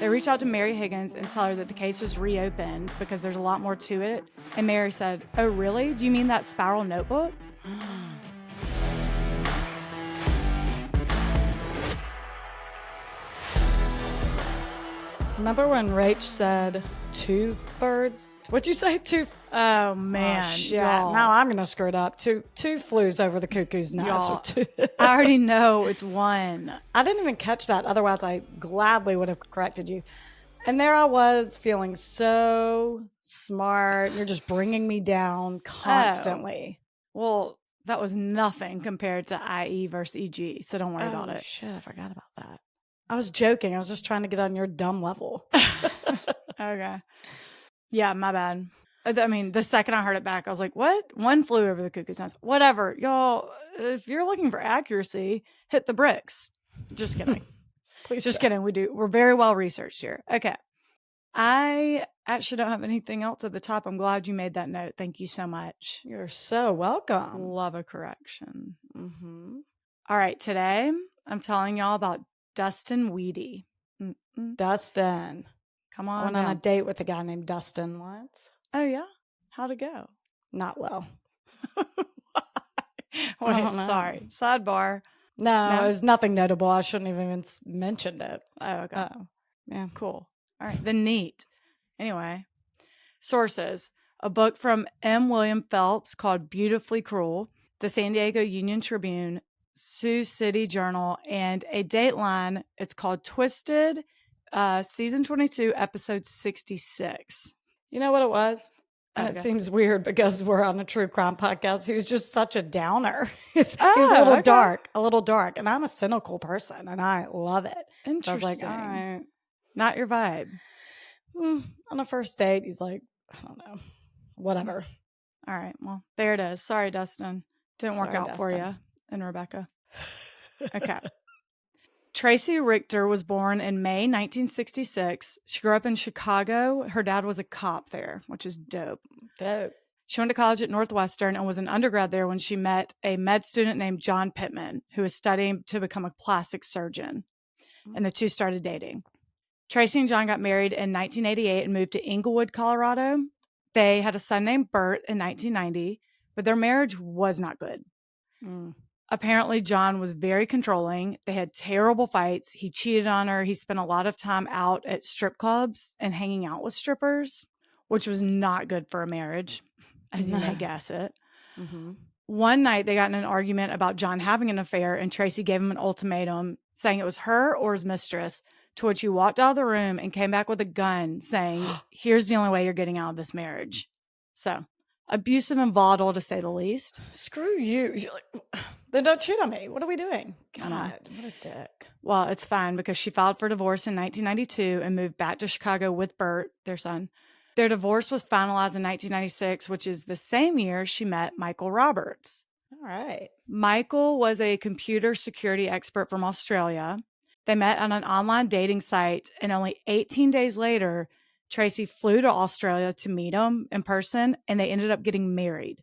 They reach out to Mary Higgins and tell her that the case was reopened because there's a lot more to it. And Mary said, "Oh, really? Do you mean that spiral notebook?" Remember when Rach said 2 birds? What'd you say? 2? Oh, man. Oh, shit. Y'all. Now I'm going to screw it up. Two flews over the cuckoo's nest. Y'all, I already know it's 1. I didn't even catch that. Otherwise, I gladly would have corrected you. And there I was feeling so smart. You're just bringing me down constantly. Well, that was nothing compared to IE versus EG, so don't worry about it. Shit, I forgot about that. I was joking. I was just trying to get on your dumb level. Okay. Yeah, my bad. I mean, the second I heard it back, I was like, what? 1 flew over the cuckoo's nest. Whatever. Y'all, if you're looking for accuracy, hit the bricks. Just kidding. Please Just don't. kidding. We're very well researched here. Okay. I actually don't have anything else at the top. I'm glad you made that note. Thank you so much. You're so welcome. Love a correction. Mm-hmm. All right. Today, I'm telling y'all about Dustin Wehde. Dustin. Come I on went on a down. date with a guy named Dustin once. Oh, yeah? How'd it go? Not well. Wait, sorry. Sidebar. No, it was nothing notable. I shouldn't have even mentioned it. Oh, okay. Yeah. Cool. All right. Then neat. Anyway, sources. A book from M. William Phelps called Beautifully Cruel, the San Diego Union Tribune, Sioux City Journal, and a Dateline. It's called Twisted, season 22, episode 66. You know what it was? And Okay. it seems weird because we're on a true crime podcast. He was just such a downer. he was a little dark. And I'm a cynical person, and I love it. Interesting. So I was like, all right. Not your vibe. On a first date, he's like, I don't know, whatever. All right. Well, there it is. Sorry, Dustin. Didn't work out for you and Rebecca. Okay. Tracy Richter was born in May 1966. She grew up in Chicago. Her dad was a cop there, which is dope. She went to college at Northwestern and was an undergrad there when she met a med student named John Pittman, who was studying to become a plastic surgeon. And the two started dating. Tracy and John got married in 1988 and moved to Inglewood, Colorado. They had a son named Bert in 1990, but their marriage was not good. Apparently, John was very controlling. They had terrible fights. He cheated on her. He spent a lot of time out at strip clubs and hanging out with strippers, which was not good for a marriage, as you may guess it. One night, they got in an argument about John having an affair, and Tracy gave him an ultimatum, saying it was her or his mistress, to which he walked out of the room and came back with a gun, saying, here's the only way you're getting out of this marriage. So, abusive and volatile, to say the least. Screw you. Then don't cheat on me. What are we doing? God, what a dick. Well, it's fine because she filed for divorce in 1992 and moved back to Chicago with Bert, their son. Their divorce was finalized in 1996, which is the same year she met Michael Roberts. All right. Michael was a computer security expert from Australia. They met on an online dating site, and only 18 days later, Tracy flew to Australia to meet him in person, and they ended up getting married.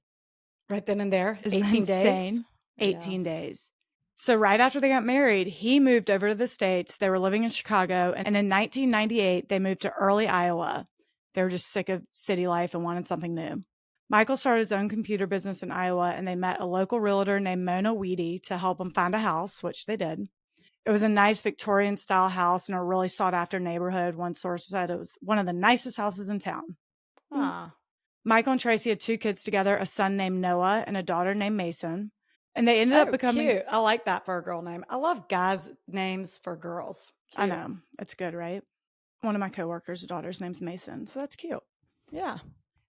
Right then and there? Isn't 18 that insane? days? 18 days. So right after they got married, he moved over to the States. They were living in Chicago, and in 1998, they moved to Early, Iowa. They were just sick of city life and wanted something new. Michael started his own computer business in Iowa, and they met a local realtor named Mona Wehde to help him find a house, which they did. It was a nice Victorian-style house in a really sought-after neighborhood. One source said it was one of the nicest houses in town. Michael and Tracy had 2 kids together, a son named Noah and a daughter named Mason. And they ended up becoming cute. I like that for a girl name. I love guys' names for girls. Cute. I know. It's good, right? One of my coworkers' daughter's name's Mason, so that's cute. Yeah.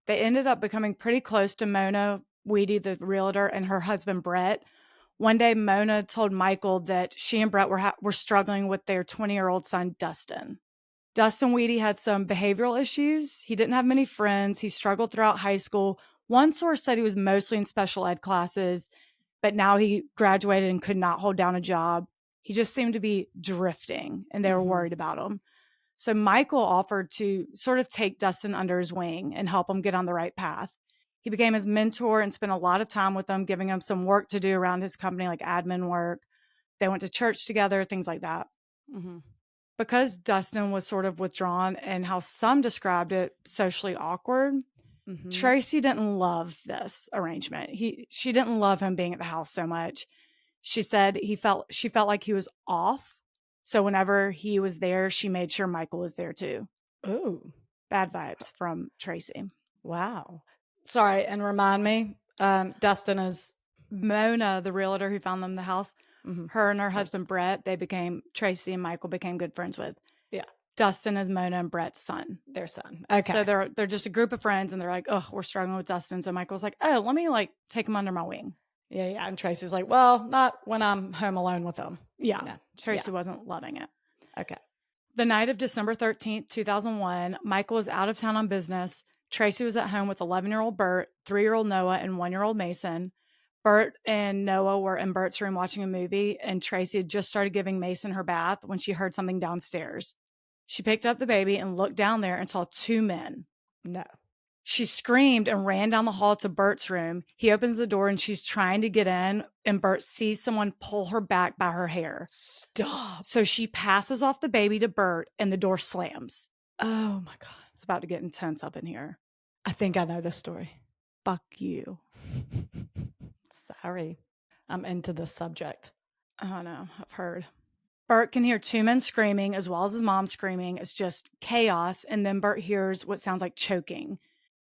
They ended up becoming pretty close to Mona Wehde, the realtor, and her husband, Brett. One day, Mona told Michael that she and Brett were struggling with their 20-year-old son, Dustin. Dustin Wehde had some behavioral issues. He didn't have many friends. He struggled throughout high school. One source said he was mostly in special ed classes, but now he graduated and could not hold down a job. He just seemed to be drifting, and they were worried about him. So Michael offered to sort of take Dustin under his wing and help him get on the right path. He became his mentor and spent a lot of time with him, giving him some work to do around his company, like admin work. They went to church together, things like that. Because Dustin was sort of withdrawn and how some described it socially awkward, Tracy didn't love this arrangement. She didn't love him being at the house so much. She said she felt like he was off. So whenever he was there, she made sure Michael was there too. Ooh. Bad vibes from Tracy. Wow. Sorry, and remind me, Dustin is Mona, the realtor who found them the house. Her and her husband Brett, Tracy and Michael became good friends with. Yeah. Dustin is Mona and Brett's son. Their son. Okay. So they're just a group of friends, and they're like, oh, we're struggling with Dustin. So Michael's like, oh, let me take him under my wing. Yeah. And Tracy's like, well, not when I'm home alone with him. Yeah. Tracy wasn't loving it. Okay. The night of December 13th, 2001, Michael was out of town on business. Tracy was at home with 11-year-old Bert, 3-year-old Noah, and 1-year-old Mason. Bert and Noah were in Bert's room watching a movie, and Tracy had just started giving Mason her bath when she heard something downstairs. She picked up the baby and looked down there and saw 2 men. No. She screamed and ran down the hall to Bert's room. He opens the door and she's trying to get in, and Bert sees someone pull her back by her hair. Stop. So she passes off the baby to Bert, and the door slams. Oh my God. It's about to get intense up in here. I think I know this story. Fuck you. Sorry. I'm into this subject. Oh no, I've heard. Bert can hear 2 men screaming as well as his mom screaming. It's just chaos. And then Bert hears what sounds like choking.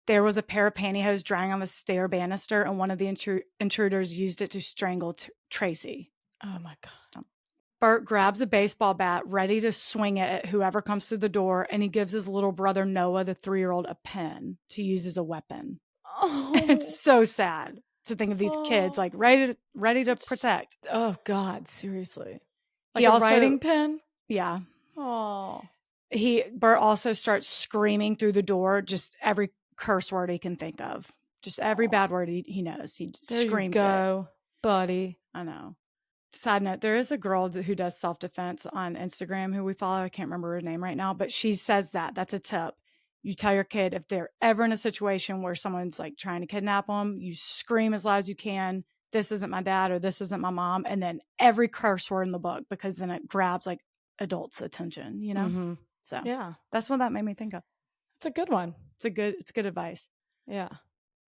There was a pair of pantyhose drying on the stair banister, and one of the intruders used it to strangle Tracy. Oh my God. Bert grabs a baseball bat, ready to swing it at whoever comes through the door, and he gives his little brother Noah, the 3-year-old, a pen to use as a weapon. Oh. It's so sad to think of these kids ready to protect. Oh God, seriously. Like he a also, writing pen? Yeah. Oh. Bert also starts screaming through the door, just every curse word he can think of. Just every bad word he knows. He screams it. Buddy. I know. Side note, there is a girl who does self-defense on Instagram who we follow. I can't remember her name right now, but she says that's a tip. You tell your kid if they're ever in a situation where someone's trying to kidnap them, you scream as loud as you can, this isn't my dad or this isn't my mom, and then every curse word in the book, because then it grabs adults' attention, you know? Mm-hmm. So yeah, that's what that made me think of. It's a good one. It's good advice. Yeah.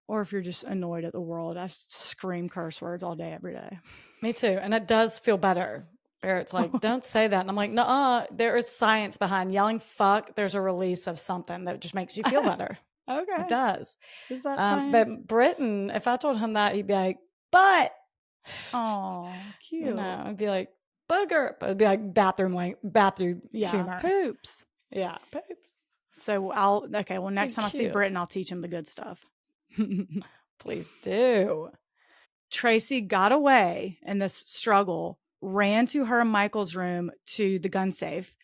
Or if you're just annoyed at the world, I scream curse words all day, every day. Me too. And it does feel better. Barrett's like, don't say that. And I'm like, no, there is science behind yelling fuck. There's a release of something that just makes you feel better. Okay. It does. Is that science? But Britton, if I told him that, he'd be like, but. Oh, cute. You know, I'd be like, booger. But it'd be like bathroom humor. Poops. Yeah, poops. So next time I see Britton, I'll teach him the good stuff. Please do. Tracy got away in this struggle, ran to her and Michael's room to the gun safe.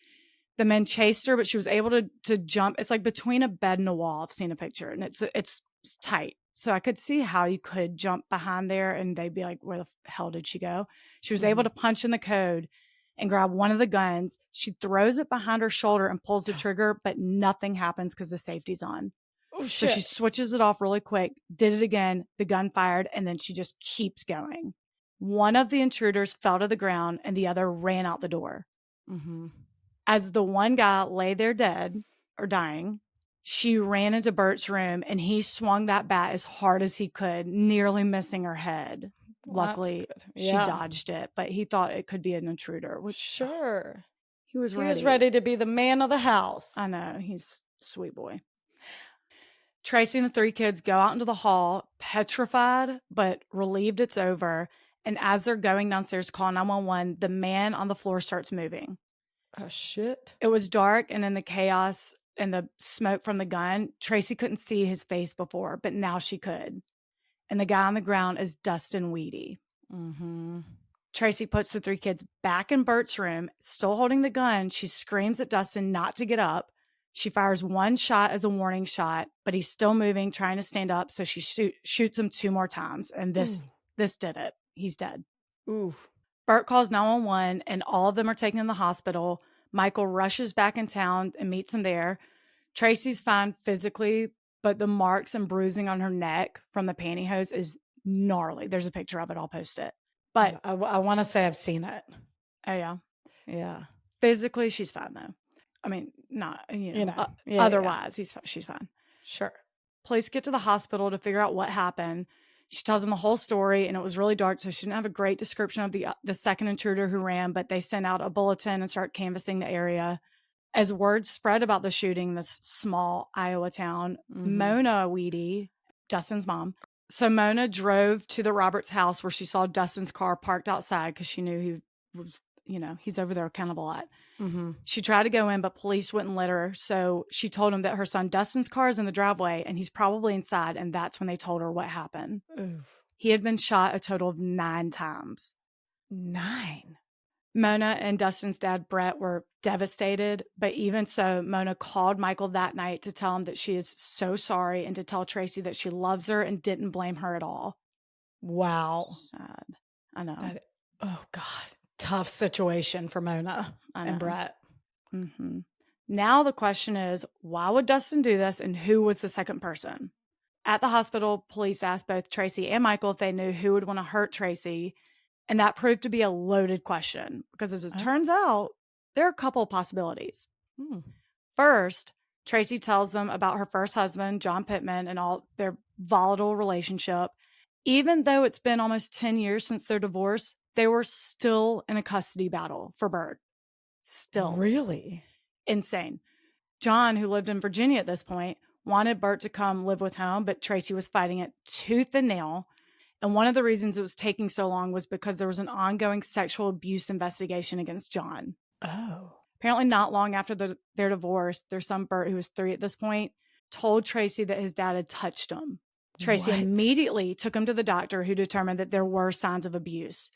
The men chased her, but she was able to jump. It's between a bed and a wall. I've seen a picture, and it's tight. So I could see how you could jump behind there, and they'd be like, where the hell did she go? She was able to punch in the code and grab one of the guns. She throws it behind her shoulder and pulls the trigger, but nothing happens because the safety's on. Oh, so she switches it off really quick, did it again, the gun fired, and then she just keeps going. One of the intruders fell to the ground, and the other ran out the door. Mm-hmm. As the one guy lay there dead or dying, she ran into Bert's room, and he swung that bat as hard as he could, nearly missing her head. Well, luckily, she dodged it, but he thought it could be an intruder. Which he was ready. He was ready to be the man of the house. I know. He's a sweet boy. Tracy and the 3 kids go out into the hall, petrified, but relieved it's over. And as they're going downstairs to call 911, the man on the floor starts moving. Oh, shit. It was dark, and in the chaos and the smoke from the gun, Tracy couldn't see his face before, but now she could. And the guy on the ground is Dustin Wehde. Mm-hmm. Tracy puts the 3 kids back in Bert's room, still holding the gun. She screams at Dustin not to get up. She fires 1 shot as a warning shot, but he's still moving, trying to stand up. So she shoots him 2 more times. And this did it. He's dead. Oof. Bert calls 911, and all of them are taken in the hospital. Michael rushes back in town and meets him there. Tracy's fine physically, but the marks and bruising on her neck from the pantyhose is gnarly. There's a picture of it. I'll post it. But I want to say I've seen it. Oh, yeah. Yeah. Physically, she's fine, though. I mean, not, otherwise, she's fine. Sure. Police get to the hospital to figure out what happened. She tells them the whole story, and it was really dark, so she didn't have a great description of the second intruder who ran, but they sent out a bulletin and start canvassing the area. As word spread about the shooting in this small Iowa town, Mona Wehde, Dustin's mom. So Mona drove to the Roberts house where she saw Dustin's car parked outside because she knew he was, he's over there kind of a lot. She tried to go in, but police wouldn't let her. So she told him that her son Dustin's car is in the driveway and he's probably inside. And that's when they told her what happened. Oof. He had been shot a total of 9 times. 9? Mona and Dustin's dad, Brett, were devastated. But even so, Mona called Michael that night to tell him that she is so sorry and to tell Tracy that she loves her and didn't blame her at all. Wow. Sad. I know. Oh, God. Tough situation for Mona and Brett. Now the question is, why would Dustin do this and who was the second person? At the hospital, police asked both Tracy and Michael if they knew who would want to hurt Tracy. And that proved to be a loaded question because as it turns out, there are a couple of possibilities. First, Tracy tells them about her first husband, John Pittman, and all their volatile relationship. Even though it's been almost 10 years since their divorce, they were still in a custody battle for Bert. Still. Really? Insane. John, who lived in Virginia at this point, wanted Bert to come live with him, but Tracy was fighting it tooth and nail. And one of the reasons it was taking so long was because there was an ongoing sexual abuse investigation against John. Oh. Apparently not long after their divorce, their son Bert, who was 3 at this point, told Tracy that his dad had touched him. Tracy immediately took him to the doctor, who determined that there were signs of abuse.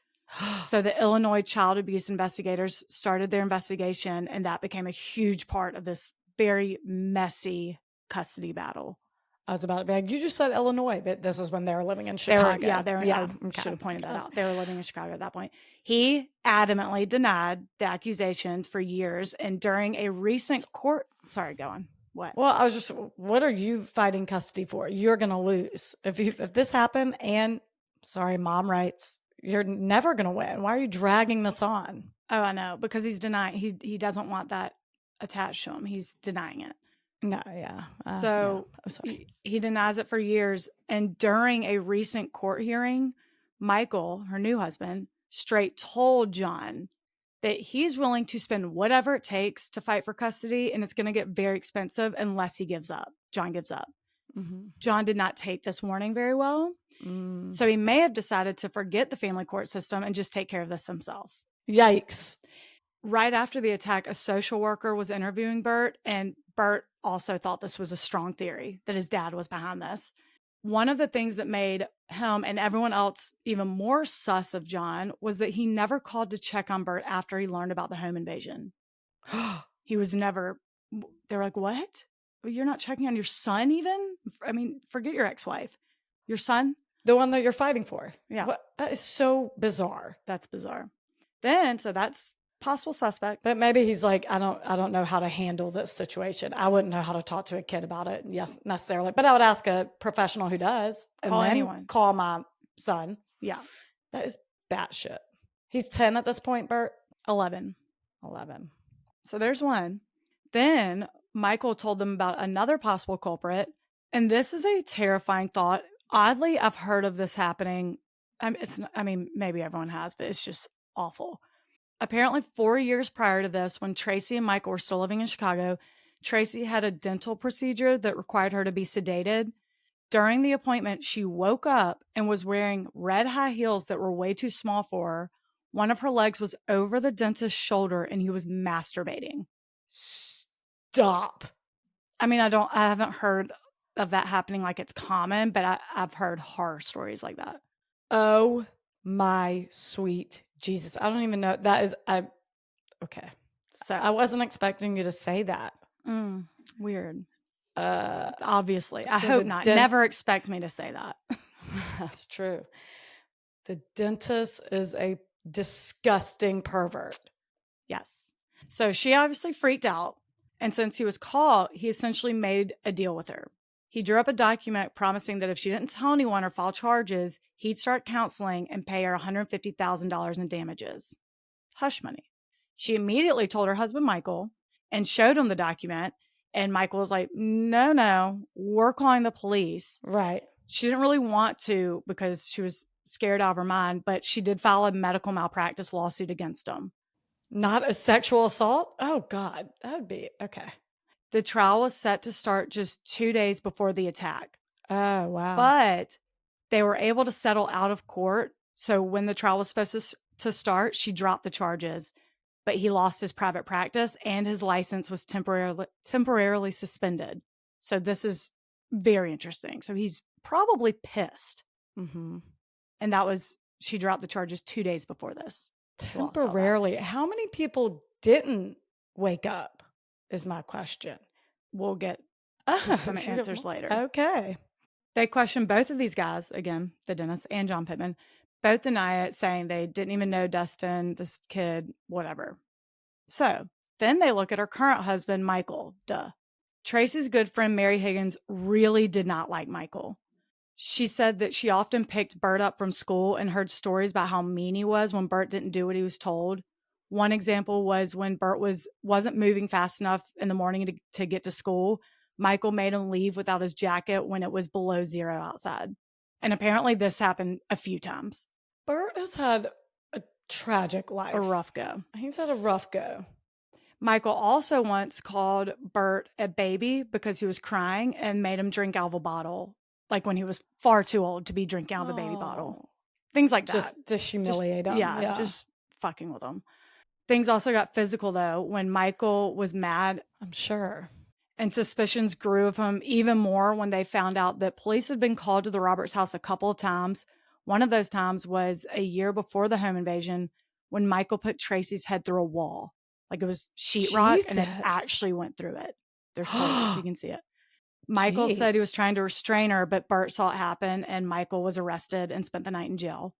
So the Illinois child abuse investigators started their investigation, and that became a huge part of this very messy custody battle. I was about to be like, you just said Illinois, but this is when they were living in Chicago. I should have pointed that out. They were living in Chicago at that point. He adamantly denied the accusations for years, and during a recent court... Sorry, go on. What? Well, what are you fighting custody for? You're going to lose. If this happened, and sorry, mom writes, you're never going to win. Why are you dragging this on? Oh, I know, because he's denying, he doesn't want that attached to him. He's denying it. No, yeah. He denies it for years. And during a recent court hearing, Michael, her new husband, straight told John that he's willing to spend whatever it takes to fight for custody, and it's going to get very expensive unless he gives up. John gives up. John did not take this warning very well. So he may have decided to forget the family court system and just take care of this himself. Yikes. Right after the attack, a social worker was interviewing Bert, and Bert also thought this was a strong theory, that his dad was behind this. One of the things that made him and everyone else even more sus of John was that he never called to check on Bert after he learned about the home invasion. He was never, they were like, what? You're not checking on your son even? I mean, forget your ex-wife. Your son? The one that you're fighting for. Yeah. What? That is so bizarre. That's bizarre. So that's possible suspect. But maybe he's like, I don't know how to handle this situation. I wouldn't know how to talk to a kid about it, yes, necessarily. But I would ask a professional who does. Call anyone. Call my son. Yeah. That is batshit. He's 10 at this point, Bert? 11. So there's one. Then Michael told them about another possible culprit. And this is a terrifying thought. Oddly, I've heard of this happening. Maybe everyone has, but it's just awful. Apparently 4 years prior to this, when Tracy and Michael were still living in Chicago, Tracy had a dental procedure that required her to be sedated. During the appointment, she woke up and was wearing red high heels that were way too small for her. One of her legs was over the dentist's shoulder and he was masturbating. Stop. I mean, I haven't heard of that happening like it's common, but I've heard horror stories like that. Oh my sweet Jesus. I don't even know. Okay. So I wasn't expecting you to say that. Weird. Obviously. I hope not. Never expect me to say that. That's true. The dentist is a disgusting pervert. Yes. So she obviously freaked out. And since he was caught, he essentially made a deal with her. He drew up a document promising that if she didn't tell anyone or file charges, he'd start counseling and pay her $150,000 in damages. Hush money. She immediately told her husband, Michael, and showed him the document. And Michael was like, no, we're calling the police. Right. She didn't really want to because she was scared out of her mind, but she did file a medical malpractice lawsuit against him. Not a sexual assault? Oh, God. That would be okay. The trial was set to start just 2 days before the attack. Oh, wow. But they were able to settle out of court. So when the trial was supposed to start, she dropped the charges. But he lost his private practice and his license was temporarily suspended. So this is very interesting. So he's probably pissed. Mm-hmm. And she dropped the charges 2 days before this. Temporarily. How many people didn't wake up is my question. We'll get to some answers later. Okay. They questioned both of these guys, again, the dentist and John Pittman. Both deny it, saying they didn't even know Dustin, this kid, whatever. So then they look at her current husband, Michael. Duh. Tracy's good friend, Mary Higgins, really did not like Michael. She said that she often picked Bert up from school and heard stories about how mean he was when Bert didn't do what he was told. One example was when Bert wasn't moving fast enough in the morning to get to school. Michael made him leave without his jacket when it was below 0 outside. And apparently this happened a few times. Bert has had a tragic life. A rough go. He's had a rough go. Michael also once called Bert a baby because he was crying and made him drink out of a bottle, like when he was far too old to be drinking out of the baby bottle. Things like that. Just to humiliate him. Yeah, just fucking with him. Things also got physical, though, when Michael was mad. I'm sure. And suspicions grew of him even more when they found out that police had been called to the Roberts house a couple of times. One of those times was a year before the home invasion when Michael put Tracy's head through a wall. Like it was sheetrock and it actually went through it. There's photos, you can see it. Michael said he was trying to restrain her, but Bert saw it happen and Michael was arrested and spent the night in jail.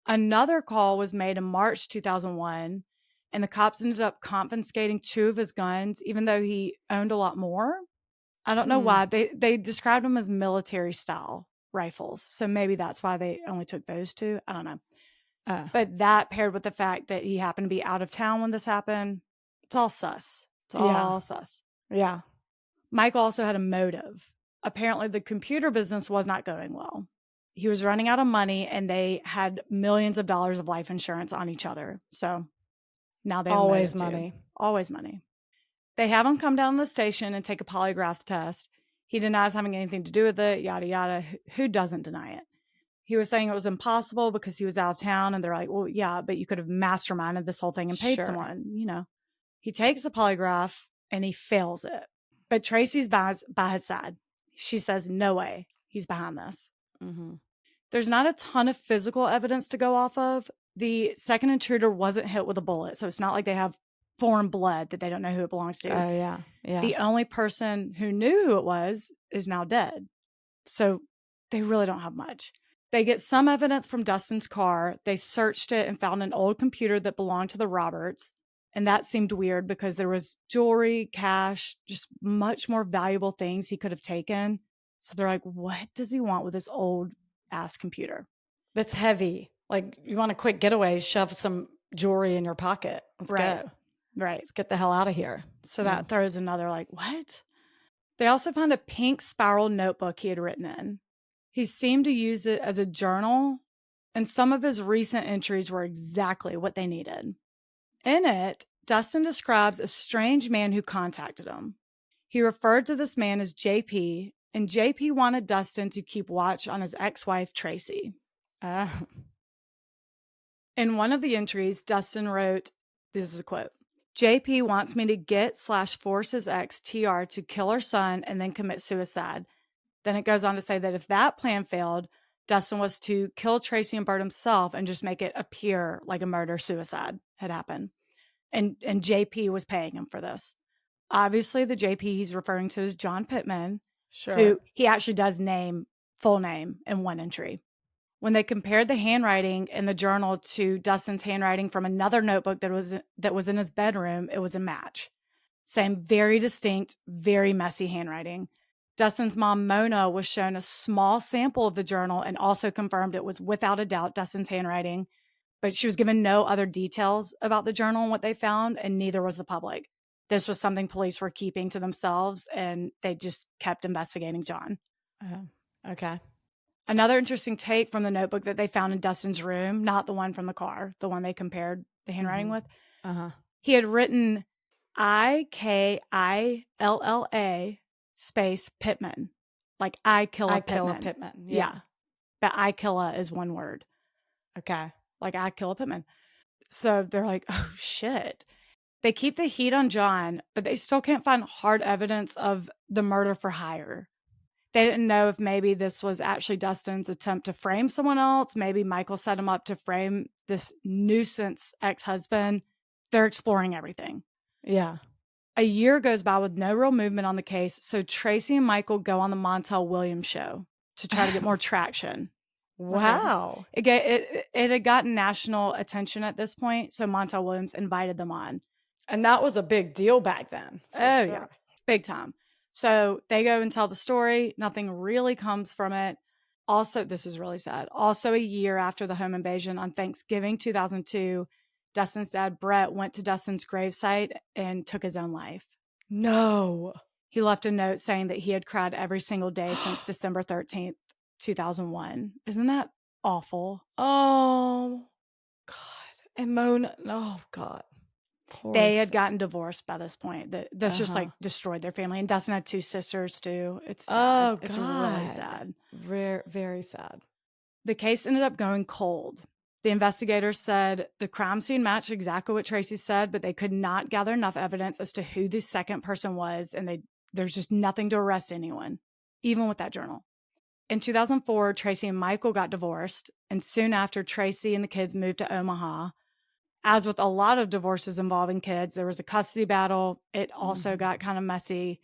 Another call was made in March 2001 and the cops ended up confiscating 2 of his guns, even though he owned a lot more. I don't know why. They described them as military style rifles. So maybe that's why they only took those 2. I don't know. But that paired with the fact that he happened to be out of town when this happened, it's all sus. It's all sus. Yeah. Michael also had a motive. Apparently, the computer business was not going well. He was running out of money, and they had millions of dollars of life insurance on each other. So now they have always money. Always money. They have him come down to the station and take a polygraph test. He denies having anything to do with it, yada, yada. Who doesn't deny it? He was saying it was impossible because he was out of town, and they're like, well, yeah, but you could have masterminded this whole thing and paid someone, you know. He takes a polygraph, and he fails it. But Tracy's by his side. She says, no way, he's behind this. Mm-hmm. There's not a ton of physical evidence to go off of. The second intruder wasn't hit with a bullet, so it's not like they have foreign blood that they don't know who it belongs to. Oh, yeah. The only person who knew who it was is now dead. So they really don't have much. They get some evidence from Dustin's car. They searched it and found an old computer that belonged to the Roberts. And that seemed weird because there was jewelry, cash, just much more valuable things he could have taken. So they're like, what does he want with this old ass computer? That's heavy. Like, you want a quick getaway, shove some jewelry in your pocket. Let's go. Right. Let's get the hell out of here. So that throws another like, what? They also found a pink spiral notebook he had written in. He seemed to use it as a journal, and some of his recent entries were exactly what they needed. In it, Dustin describes a strange man who contacted him. He referred to this man as JP, and JP wanted Dustin to keep watch on his ex-wife, Tracy. In one of the entries, Dustin wrote, this is a quote, JP wants me to get/force his ex, TR, to kill her son and then commit suicide. Then it goes on to say that if that plan failed, Dustin was to kill Tracy and Bert himself and just make it appear like a murder-suicide had happened. And JP was paying him for this. Obviously, the JP he's referring to is John Pittman, who he actually does name, full name, in one entry. When they compared the handwriting in the journal to Dustin's handwriting from another notebook that was in his bedroom, it was a match. Same very distinct, very messy handwriting. Dustin's mom, Mona, was shown a small sample of the journal and also confirmed it was without a doubt Dustin's handwriting. but she was given no other details about the journal and what they found, and neither was the public. This was something police were keeping to themselves, and they just kept investigating John. Okay. Another interesting take from the notebook that they found in Dustin's room, not the one from the car, the one they compared the handwriting with. He had written IKILLA space Pittman. Like I kill a Pittman. Yeah. But I kill a is one word. Okay. Like I kill a Pittman. So they're like, oh shit. They keep the heat on John, but they still can't find hard evidence of the murder for hire. They didn't know if maybe this was actually Dustin's attempt to frame someone else. Maybe Michael set him up to frame this nuisance ex-husband. They're exploring everything. Yeah. A year goes by with no real movement on the case, so Tracy and Michael go on the Montel Williams show to try to get more traction. Wow. It had gotten national attention at this point, so Montel Williams invited them on. And that was a big deal back then. Yeah. Big time. So they go and tell the story. Nothing really comes from it. Also, this is really sad. Also, a year after the home invasion on Thanksgiving 2002, Dustin's dad, Brett, went to Dustin's gravesite and took his own life. No. He left a note saying that he had cried every single day since December 13th, 2001. Isn't that awful? Oh, God. And Mona, oh, God. They had gotten divorced by this point. This just like destroyed their family. And Dustin had 2 sisters too. It's sad. Oh, it's God. really sad. Very, very sad. The case ended up going cold. The investigators said the crime scene matched exactly what Tracy said, but they could not gather enough evidence as to who the second person was. And there's just nothing to arrest anyone, even with that journal. In 2004, Tracy and Michael got divorced. And soon after, Tracy and the kids moved to Omaha. As with a lot of divorces involving kids, there was a custody battle. It also got kind of messy.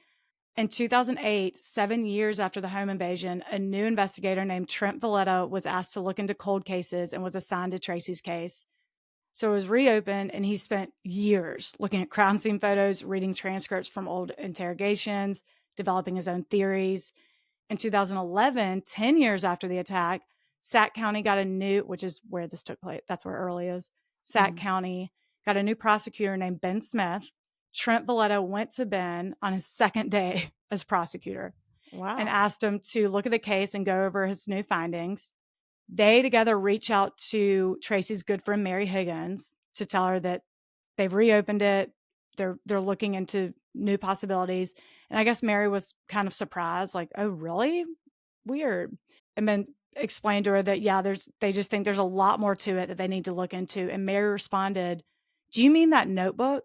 In 2008, 7 years after the home invasion, a new investigator named Trent Valletta was asked to look into cold cases and was assigned to Tracy's case. So it was reopened, and he spent years looking at crime scene photos, reading transcripts from old interrogations, developing his own theories. In 2011, 10 years after the attack, Sac County got a new, which is where this took place. That's where Early is. Sac County got a new prosecutor named Ben Smith. Trent Valletta went to Ben on his second day as prosecutor. Wow. And asked him to look at the case and go over his new findings. They together reach out to Tracy's good friend, Mary Higgins, to tell her that they've reopened it. They're looking into new possibilities. And I guess Mary was kind of surprised, like, oh, really? Weird. And Ben explained to her that, yeah, they just think there's a lot more to it that they need to look into. And Mary responded, do you mean that notebook?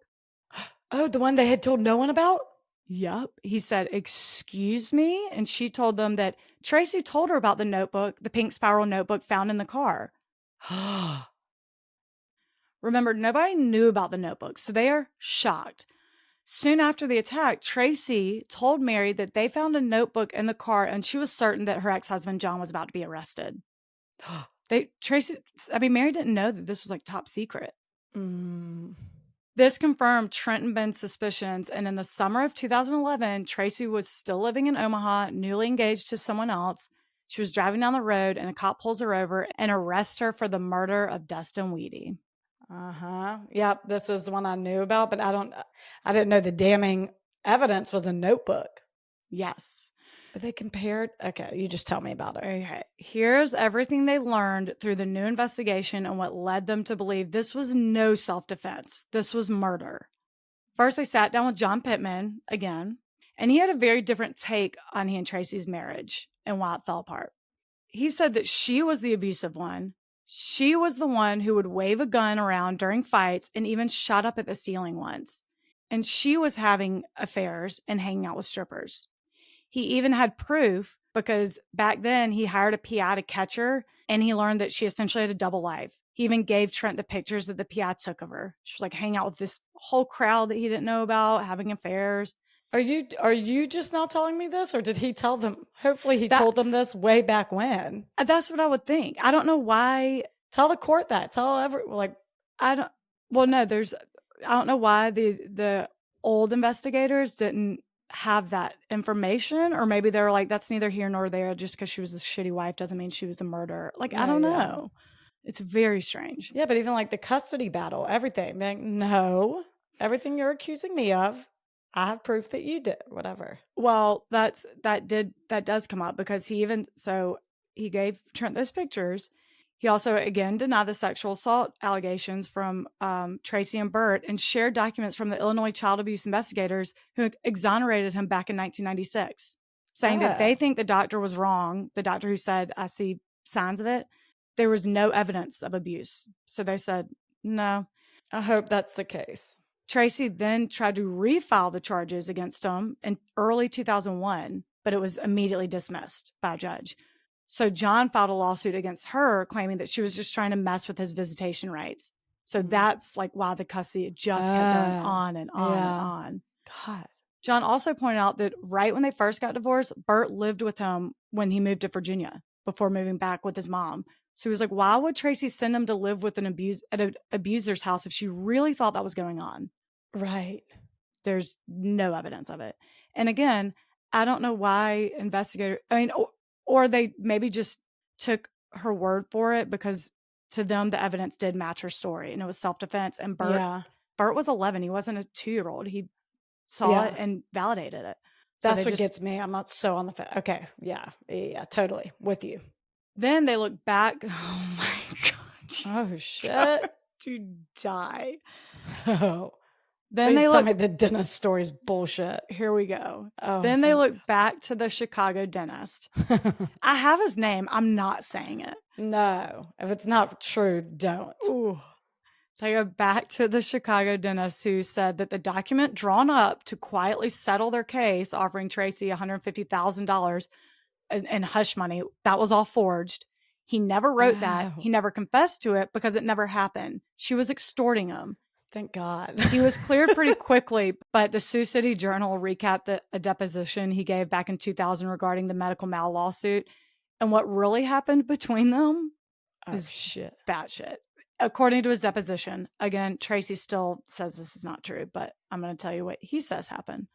Oh, the one they had told no one about? Yep. He said, excuse me? And she told them that Tracy told her about the notebook, the pink spiral notebook found in the car. Remember, nobody knew about the notebook, so they are shocked. Soon after the attack, Tracy told Mary that they found a notebook in the car, and she was certain that her ex-husband, John, was about to be arrested. Mary didn't know that this was like top secret. This confirmed Trent and Ben's suspicions, and in the summer of 2011, Tracy was still living in Omaha, newly engaged to someone else. She was driving down the road, and a cop pulls her over and arrests her for the murder of Dustin Wehde. Yep, this is the one I knew about, but I didn't know the damning evidence was a notebook. Yes. But they compared. Okay, you just tell me about it. Okay. Here's everything they learned through the new investigation and what led them to believe this was no self-defense. This was murder. First, they sat down with John Pittman again, and he had a very different take on he and Tracy's marriage and why it fell apart. He said that she was the abusive one. She was the one who would wave a gun around during fights and even shot up at the ceiling once. And she was having affairs and hanging out with strippers. He even had proof because back then he hired a PI to catch her, and he learned that she essentially had a double life. He even gave Trent the pictures that the PI took of her. She was like hanging out with this whole crowd that he didn't know about, having affairs. Are you just now telling me this, or did he tell them? Hopefully he told them this way back when. That's what I would think. I don't know why. Tell the court that. Tell I don't know why the old investigators didn't have that information, or maybe they were like, that's neither here nor there. Just because she was a shitty wife doesn't mean she was a murderer. Like, I don't know. It's very strange. Yeah, but even like the custody battle, everything. Like, no, everything you're accusing me of, I have proof that you did, whatever. Well, that does come up because he gave Trent those pictures. He also again denied the sexual assault allegations from Tracy and Burt and shared documents from the Illinois child abuse investigators who exonerated him back in 1996, saying that they think the doctor was wrong. The doctor who said, I see signs of it. There was no evidence of abuse. So they said, no. I hope that's the case. Tracy then tried to refile the charges against him in early 2001, but it was immediately dismissed by a judge. So John filed a lawsuit against her, claiming that she was just trying to mess with his visitation rights. So that's like why the custody just kept going on and on and on. God. John also pointed out that right when they first got divorced, Burt lived with him when he moved to Virginia before moving back with his mom. So he was like, why would Tracy send him to live with an abuser's house if she really thought that was going on? Right. There's no evidence of it. And again, I don't know why or they maybe just took her word for it because to them, the evidence did match her story and it was self-defense. And Burt was 11. He wasn't a 2-year-old. He saw it and validated it. So that's what gets me. I'm not so on the fence. Okay. Yeah. Yeah. Totally. With you. Then they look back. Oh my God. Oh shit. To die. Oh. Then Please tell me the dentist story's bullshit. Here we go. Oh, then they look back to the Chicago dentist. I have his name. I'm not saying it. No. If it's not true, don't. Ooh. They go back to the Chicago dentist who said that the document drawn up to quietly settle their case, offering Tracy $150,000 in hush money, that was all forged. He never wrote that. He never confessed to it because it never happened. She was extorting him. Thank God. He was cleared pretty quickly, but the Sioux City Journal recapped a deposition he gave back in 2000 regarding the medical mal lawsuit. And what really happened between them is batshit. According to his deposition, again, Tracy still says this is not true, but I'm going to tell you what he says happened.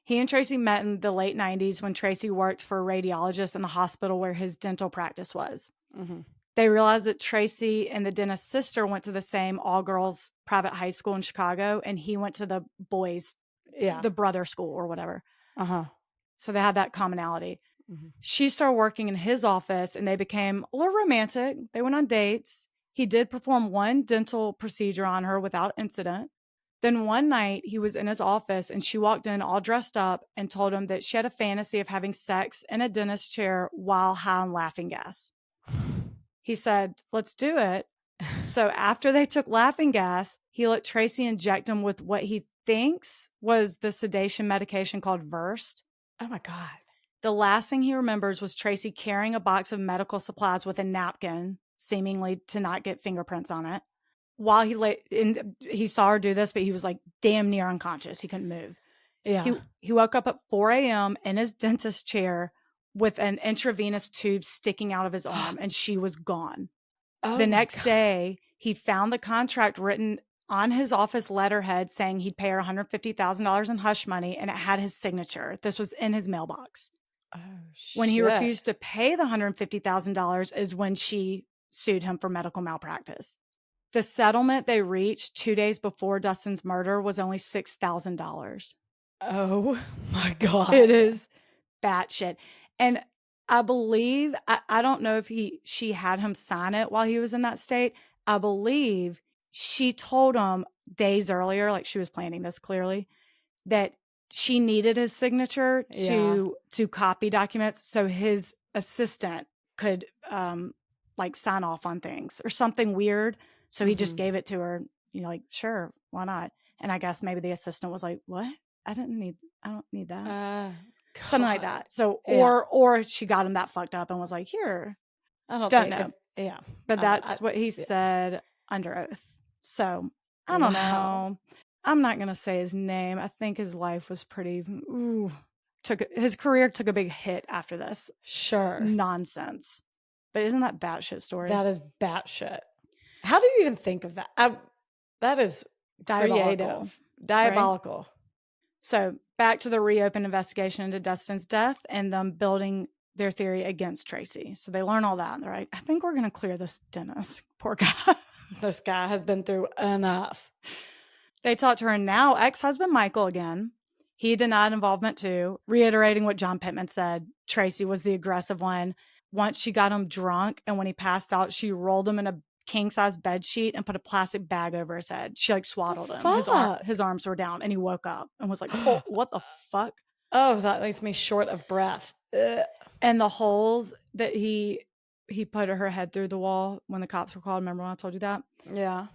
He and Tracy met in the late 90s when Tracy worked for a radiologist in the hospital where his dental practice was. Mm-hmm. They realized that Tracy and the dentist's sister went to the same all-girls private high school in Chicago, and he went to the boys, the brother school or whatever. So they had that commonality. Mm-hmm. She started working in his office, and they became a little romantic. They went on dates. He did perform one dental procedure on her without incident. Then one night, he was in his office, and she walked in all dressed up and told him that she had a fantasy of having sex in a dentist chair while high on laughing gas. He said, let's do it. So after they took laughing gas, he let Tracy inject him with what he thinks was the sedation medication called Versed. Oh my God. The last thing he remembers was Tracy carrying a box of medical supplies with a napkin, seemingly to not get fingerprints on it. While he saw her do this, but he was like damn near unconscious. He couldn't move. Yeah. He woke up at 4 a.m. in his dentist chair with an intravenous tube sticking out of his arm, and she was gone. The next day, he found the contract written on his office letterhead saying he'd pay her $150,000 in hush money, and it had his signature. This was in his mailbox. Oh, shit. When he refused to pay the $150,000 is when she sued him for medical malpractice. The settlement they reached 2 days before Dustin's murder was only $6,000. Oh my God. It is batshit. And I believe, I don't know if she had him sign it while he was in that state. I believe she told him days earlier, like she was planning this clearly, that she needed his signature to copy documents so his assistant could like sign off on things or something weird. So he just gave it to her, like, sure, why not? And I guess maybe the assistant was like, what? I don't need that. Something like that. So, or she got him that fucked up and was like, here, I don't know. But that's what he said under oath. So I don't know. I'm not going to say his name. I think his life was pretty, his career took a big hit after this. Sure. Nonsense. But isn't that batshit story? That is batshit. How do you even think of that? That is diabolical. Diabolical. Right? So back to the reopened investigation into Dustin's death and them building their theory against Tracy. So they learn all that. And they're like, I think we're going to clear this Dennis. Poor guy. This guy has been through enough. They talked to her now ex-husband Michael again. He denied involvement too, reiterating what John Pittman said. Tracy was the aggressive one. Once she got him drunk, and when he passed out, she rolled him in a king-size bed sheet and put a plastic bag over his head. She swaddled him. His arms were down, and he woke up and was like, oh, what the fuck? Oh, that makes me short of breath. Ugh. And the holes that he put her head through the wall when the cops were called. Remember when I told you that? Yeah.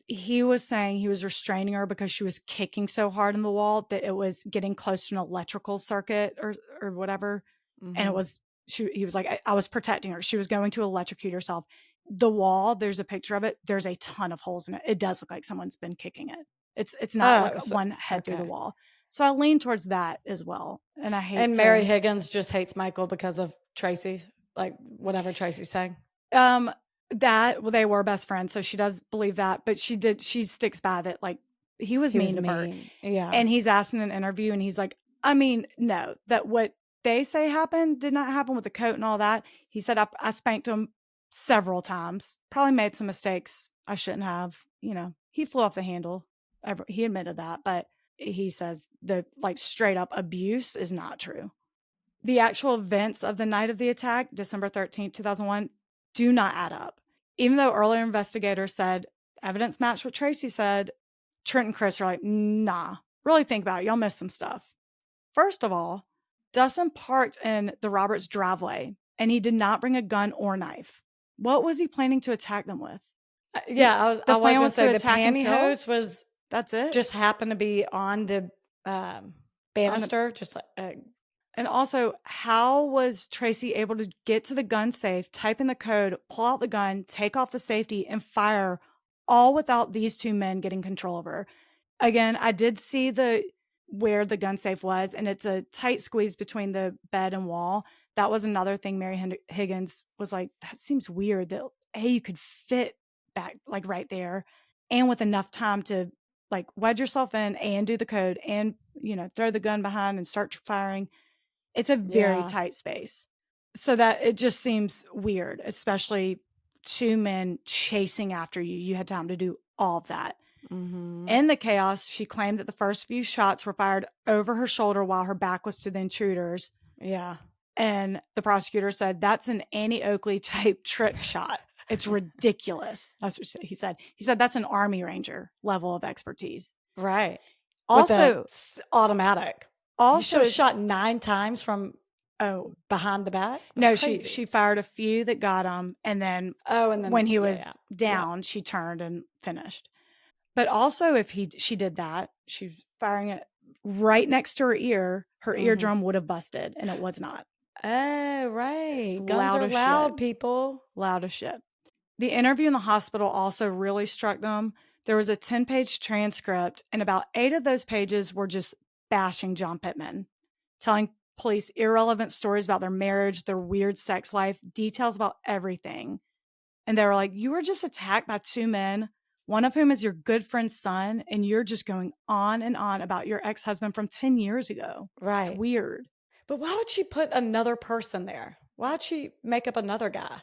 He was saying he was restraining her because she was kicking so hard in the wall that it was getting close to an electrical circuit or whatever. Mm-hmm. And he was like, I was protecting her. She was going to electrocute herself. The wall, there's a picture of it. There's a ton of holes in it. It does look like someone's been kicking it. It's not one head through the wall. So I lean towards that as well. And I hate And Mary Higgins just hates Michael because of Tracy, like whatever Tracy's saying. They were best friends, so she does believe that, but she sticks by that, like, he was mean to Bert. Yeah. And he's asked in an interview, and he's like, I mean, no, that what they say happened did not happen with the coat and all that. He said, I spanked him several times, probably made some mistakes I shouldn't have. He flew off the handle. He admitted that, but he says the straight up abuse is not true. The actual events of the night of the attack, December 13th, 2001, do not add up. Even though earlier investigators said evidence matched what Tracy said, Trent and Chris are like, nah, really think about it. Y'all missed some stuff. First of all, Dustin parked in the Roberts' driveway, and he did not bring a gun or knife. What was he planning to attack them with? I was going to say the pantyhose was, that's it. Just happened to be on the banister, just like... And also, how was Tracy able to get to the gun safe, type in the code, pull out the gun, take off the safety, and fire, all without these two men getting control of her? Again, I did see where the gun safe was, and it's a tight squeeze between the bed and wall. That was another thing Mary Higgins was like, that seems weird that, hey, you could fit back like right there, and with enough time to like wedge yourself in and do the code and, throw the gun behind and start firing. It's a very tight space. So that it just seems weird, especially two men chasing after you. You had time to do all of that. Mm-hmm. In the chaos, she claimed that the first few shots were fired over her shoulder while her back was to the intruders. Yeah. And the prosecutor said, that's an Annie Oakley type trick shot. It's ridiculous. That's what he said. He said, that's an Army Ranger level of expertise. Right. Also, automatic. Also, she was shot 9 times from behind the back. That's crazy. she fired a few that got him, and then when he was down, she turned and finished. But also, if she did that, she was firing it right next to her ear. Her eardrum would have busted, and it was not. Oh, right. Guns are loud, people. Loud as shit. The interview in the hospital also really struck them. There was a 10-page transcript, and about 8 of those pages were just bashing John Pittman, telling police irrelevant stories about their marriage, their weird sex life, details about everything. And they were like, you were just attacked by 2 men, one of whom is your good friend's son, and you're just going on and on about your ex-husband from 10 years ago. Right. It's weird. But why would she put another person there? Why'd she make up another guy?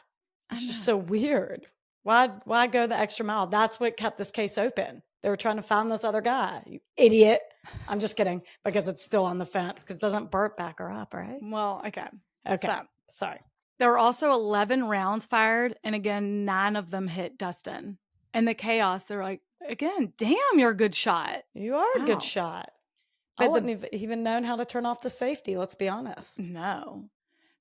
It's just so weird. Why go the extra mile? That's what kept this case open. They were trying to find this other guy. You idiot. I'm just kidding, because it's still on the fence, because doesn't Bert back her up, right? Well, okay. So, sorry. There were also 11 rounds fired, and again, 9 of them hit Dustin. And the chaos, they're like, again, damn, you're a good shot. You are a good shot. But I wouldn't have even known how to turn off the safety, let's be honest. No.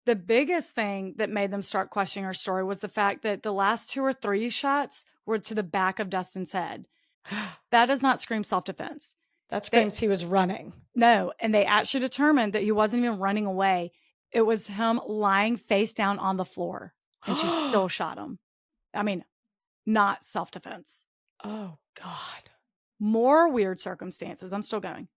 The biggest thing that made them start questioning her story was the fact that the last 2 or 3 shots were to the back of Dustin's head. That does not scream self-defense. That screams he was running. No, and they actually determined that he wasn't even running away. It was him lying face down on the floor, and she still shot him. I mean, not self-defense. Oh, God. More weird circumstances. I'm still going.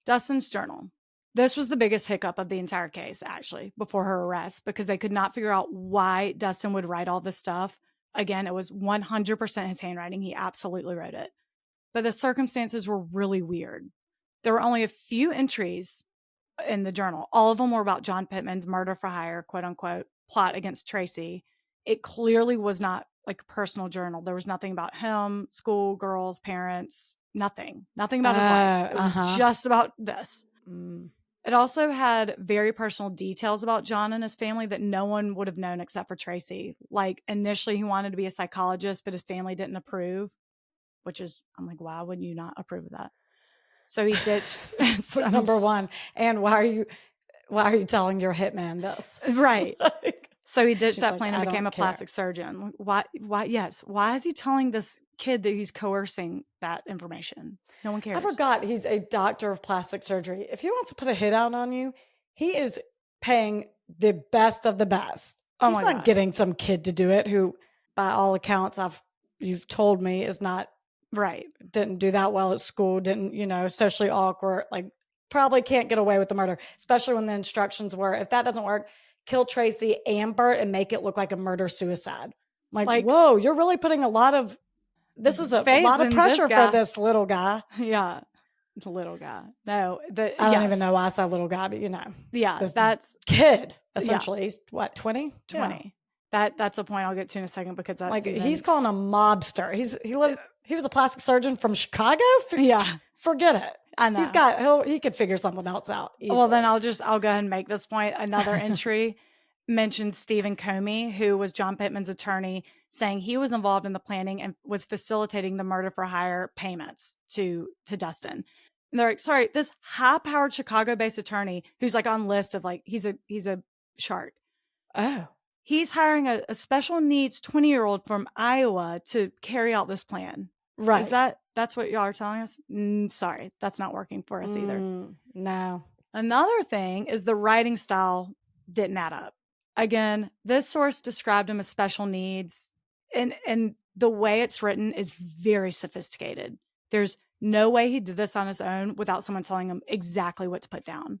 Dustin's journal. This was the biggest hiccup of the entire case, actually, before her arrest, because they could not figure out why Dustin would write all this stuff. Again, it was 100% his handwriting. He absolutely wrote it. But the circumstances were really weird. There were only a few entries in the journal. All of them were about John Pittman's murder for hire, quote unquote, plot against Tracy. It clearly was not like a personal journal. There was nothing about him, school, girls, parents, nothing about his life. It was just about this. It also had very personal details about John and his family that no one would have known except for Tracy. Like initially he wanted to be a psychologist, but his family didn't approve, which is, I'm like, why would you not approve of that? So he ditched number one. And why are you telling your hitman this? Right. So he ditched that plan and became a plastic surgeon. Why? Yes. Why is he telling this kid that he's coercing that information? No one cares. I forgot he's a doctor of plastic surgery. If he wants to put a hit out on you, he is paying the best of the best. Oh he's not getting some kid to do it who, by all accounts, you've told me is not right. Didn't do that well at school. Didn't, socially awkward. Like probably can't get away with the murder, especially when the instructions were, if that doesn't work, kill Tracy and Bert and make it look like a murder-suicide. Like, whoa, you're really putting a lot of, this is a lot of pressure for this little guy. Yeah. The little guy. No. I don't even know why I said little guy, but Yeah. This that's kid, essentially. He's what, 20? 20. Yeah. That's a point I'll get to in a second because that's he's calling a mobster. He was a plastic surgeon from Chicago? Yeah. Forget it. I know. He could figure something else out easily. Well, then I'll go ahead and make this point. Another entry mentions Stephen Comey, who was John Pittman's attorney, saying he was involved in the planning and was facilitating the murder for hire payments to Dustin. And they're like, sorry, this high-powered Chicago-based attorney who's like on list of like, he's a shark. Oh. He's hiring a special needs 20-year-old from Iowa to carry out this plan. Right. That's what y'all are telling us? Sorry, that's not working for us either. No. Another thing is the writing style didn't add up. Again, this source described him as special needs, and the way it's written is very sophisticated. There's no way he did this on his own without someone telling him exactly what to put down.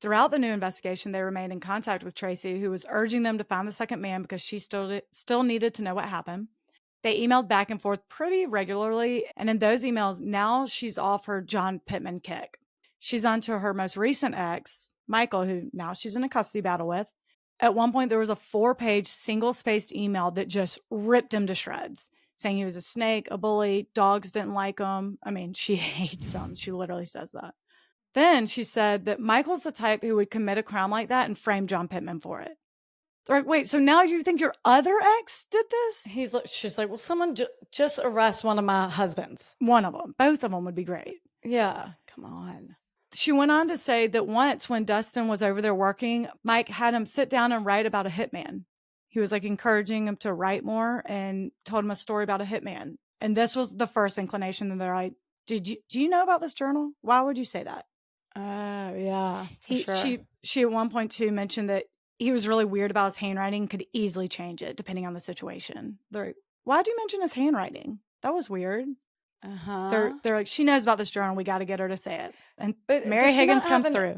Throughout the new investigation, they remained in contact with Tracy, who was urging them to find the second man because she still needed to know what happened. They emailed back and forth pretty regularly, and in those emails, now she's off her John Pittman kick. She's on to her most recent ex, Michael, who now she's in a custody battle with. At one point, there was a 4-page single-spaced email that just ripped him to shreds, saying he was a snake, a bully, dogs didn't like him. I mean, she hates him. She literally says that. Then she said that Michael's the type who would commit a crime like that and frame John Pittman for it. They're like, wait, so now you think your other ex did this? She's like, well, someone just arrest one of my husbands. One of them. Both of them would be great. Yeah, come on. She went on to say that once when Dustin was over there working, Mike had him sit down and write about a hitman. He was like encouraging him to write more and told him a story about a hitman. And this was the first inclination that they're like, do you know about this journal? Why would you say that? Yeah, for sure. She at one point too mentioned that he was really weird about his handwriting, could easily change it depending on the situation. They're like, why'd you mention his handwriting? That was weird. They're like, she knows about this journal. We got to get her to say it. And Mary Higgins comes through.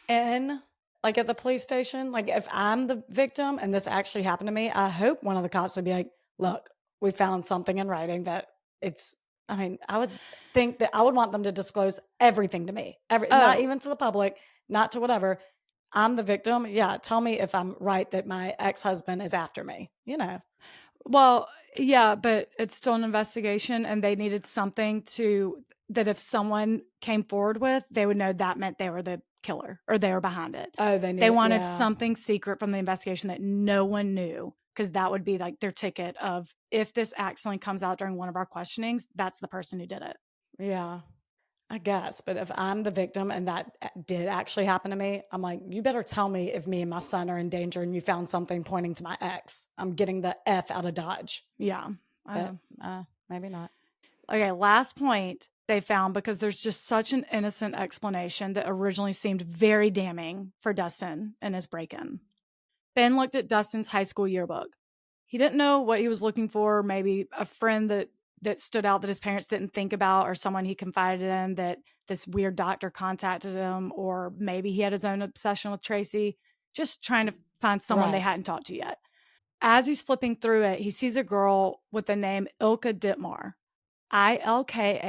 And like at the police station, like if I'm the victim and this actually happened to me, I hope one of the cops would be like, look, we found something in writing that I would think that I would want them to disclose everything to me, not even to the public, not to whatever. I'm the victim. Yeah. Tell me if I'm right that my ex-husband is after me, Well, yeah, but it's still an investigation and they needed something that if someone came forward with, they would know that meant they were the killer or they were behind it. Oh, they wanted something secret from the investigation that no one knew, because that would be like their ticket of, if this accidentally comes out during one of our questionings, that's the person who did it. Yeah. I guess, but if I'm the victim and that did actually happen to me, I'm like, you better tell me if me and my son are in danger and you found something pointing to my ex. I'm getting the F out of Dodge. Yeah. Maybe not. Okay, last point they found, because there's just such an innocent explanation that originally seemed very damning for Dustin and his break-in. Ben looked at Dustin's high school yearbook. He didn't know what he was looking for, maybe a friend that stood out that his parents didn't think about, or someone he confided in that this weird doctor contacted him, or maybe he had his own obsession with Tracy, just trying to find someone they hadn't talked to yet. As he's flipping through it, he sees a girl with the name Ilka Dittmar, Ilka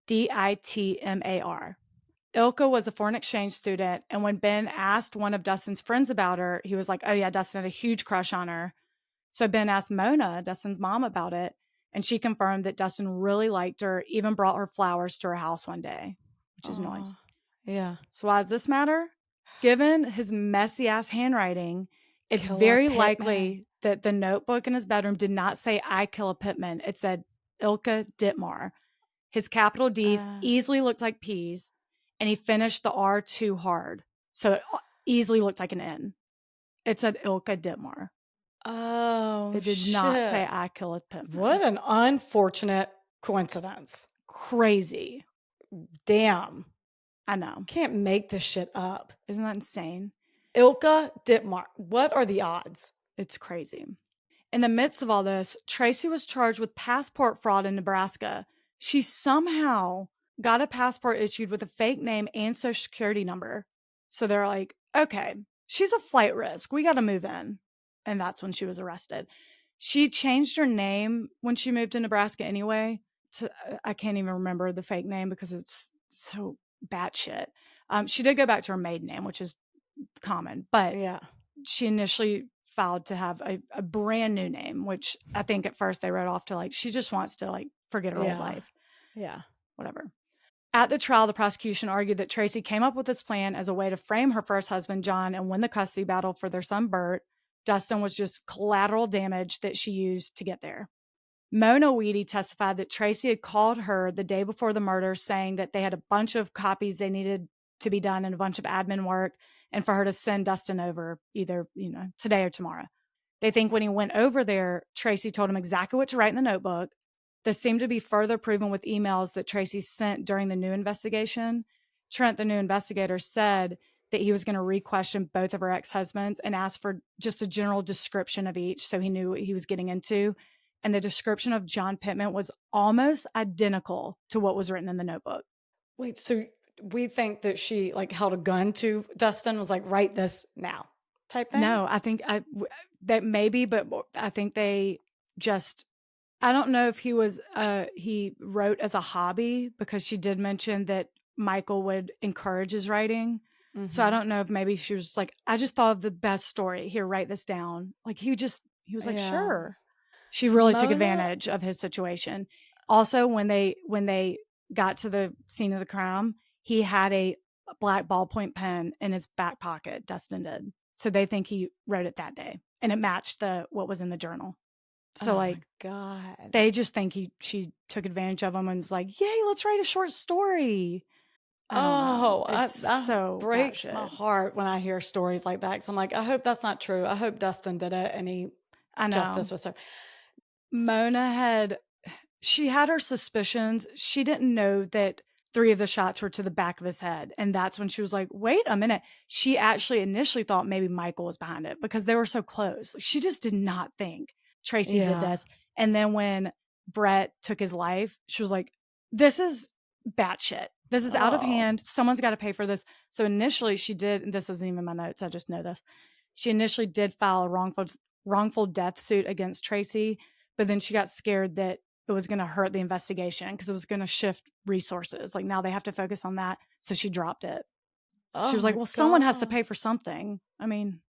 Dittmar. Ilka was a foreign exchange student, and when Ben asked one of Dustin's friends about her, he was like, oh yeah, Dustin had a huge crush on her. So Ben asked Mona, Dustin's mom, about it, and she confirmed that Dustin really liked her, even brought her flowers to her house one day, which is nice. Yeah. So why does this matter? Given his messy-ass handwriting, it's very likely that the notebook in his bedroom did not say, I kill a Pittman. It said, Ilka Dittmar. His capital D's easily looked like P's, and he finished the R too hard. So it easily looked like an N. It said Ilka Dittmar. Oh, it did not say I kill a Pittman. What an unfortunate coincidence. Crazy. Damn. I know. Can't make this shit up. Isn't that insane? Ilka Dittmar. What are the odds? It's crazy. In the midst of all this, Tracy was charged with passport fraud in Nebraska. She somehow got a passport issued with a fake name and social security number. So they're like, okay, she's a flight risk. We got to move in. And that's when she was arrested. She changed her name when she moved to Nebraska anyway. I can't even remember the fake name because it's so batshit. She did go back to her maiden name, which is common, but yeah, she initially filed to have a brand new name, which I think at first they wrote off to like, she just wants to like forget her old life. Yeah. Whatever. At the trial, the prosecution argued that Tracy came up with this plan as a way to frame her first husband, John, and win the custody battle for their son, Bert. Dustin was just collateral damage that she used to get there. Mona Wehde testified that Tracy had called her the day before the murder saying that they had a bunch of copies they needed to be done and a bunch of admin work and for her to send Dustin over either, today or tomorrow. They think when he went over there, Tracy told him exactly what to write in the notebook. This seemed to be further proven with emails that Tracy sent during the new investigation. Trent, the new investigator, said that he was going to re-question both of her ex-husbands and ask for just a general description of each so he knew what he was getting into. And the description of John Pittman was almost identical to what was written in the notebook. Wait, so we think that she like held a gun to Dustin, was like, write this now type thing? No, I think that maybe, but I think they just, I don't know if he wrote as a hobby because she did mention that Michael would encourage his writing. Mm-hmm. So I don't know if maybe she was like, I just thought of the best story. Here, write this down. Like he was like, sure. She really took advantage of his situation. Also, when they got to the scene of the crime, he had a black ballpoint pen in his back pocket. Dustin did. So they think he wrote it that day, and it matched what was in the journal. So God, they just think she took advantage of him and was like, "Yay, let's write a short story." It's so breaks my heart when I hear stories like that. Because I'm like, I hope that's not true. I hope Dustin did it, and justice was served. Mona she had her suspicions. She didn't know that 3 of the shots were to the back of his head. And that's when she was like, wait a minute. She actually initially thought maybe Michael was behind it because they were so close. She just did not think Tracy did this. And then when Brett took his life, she was like, this is batshit. This is out of hand. Someone's got to pay for this. So initially she did, and this isn't even my notes, I just know this. She initially did file a wrongful death suit against Tracy, but then she got scared that it was going to hurt the investigation because it was going to shift resources. Like now they have to focus on that. So she dropped it. She was like, well, someone has to pay for something. I mean,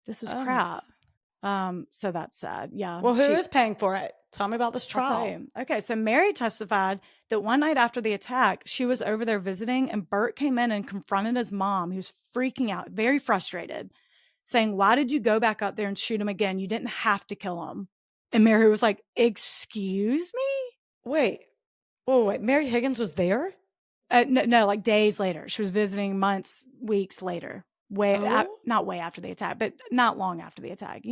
this is crap. So that's sad. Yeah. Well, who is paying for it? Tell me about this trial. I'll tell you. Okay. So Mary testified that one night after the attack, she was over there visiting and Bert came in and confronted his mom, who's freaking out, very frustrated, saying, why did you go back up there and shoot him again? You didn't have to kill him. And Mary was like, excuse me? Wait. Mary Higgins was there? No, like days later. She was visiting months, weeks later. Not way after the attack, but not long after the attack,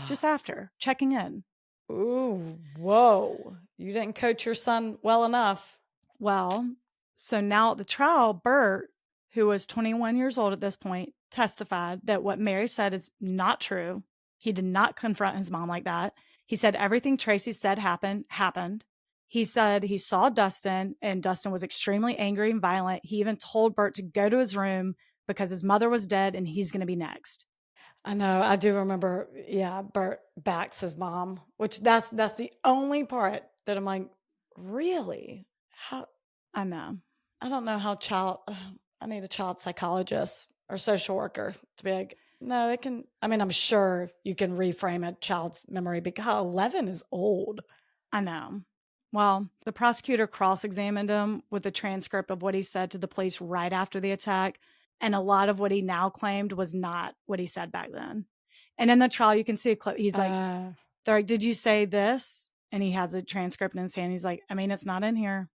just after, checking in. Ooh, whoa. You didn't coach your son well enough. Well, so now at the trial, Bert, who was 21 years old at this point, testified that what Mary said is not true. He did not confront his mom like that. He said everything Tracy said happened. He said he saw Dustin and Dustin was extremely angry and violent. He even told Bert to go to his room because his mother was dead and he's going to be next. I know. I do remember. Yeah. Bert backs his mom, which that's the only part that I'm like, really? How? I know. I don't know how I need a child psychologist or social worker to be like, no, it can. I mean, I'm sure you can reframe a child's memory because 11 is old. I know. Well, the prosecutor cross-examined him with a transcript of what he said to the police right after the attack. And a lot of what he now claimed was not what he said back then. And in the trial, you can see a clip. He's like, they're like, did you say this? And he has a transcript in his hand. He's like, I mean, it's not in here.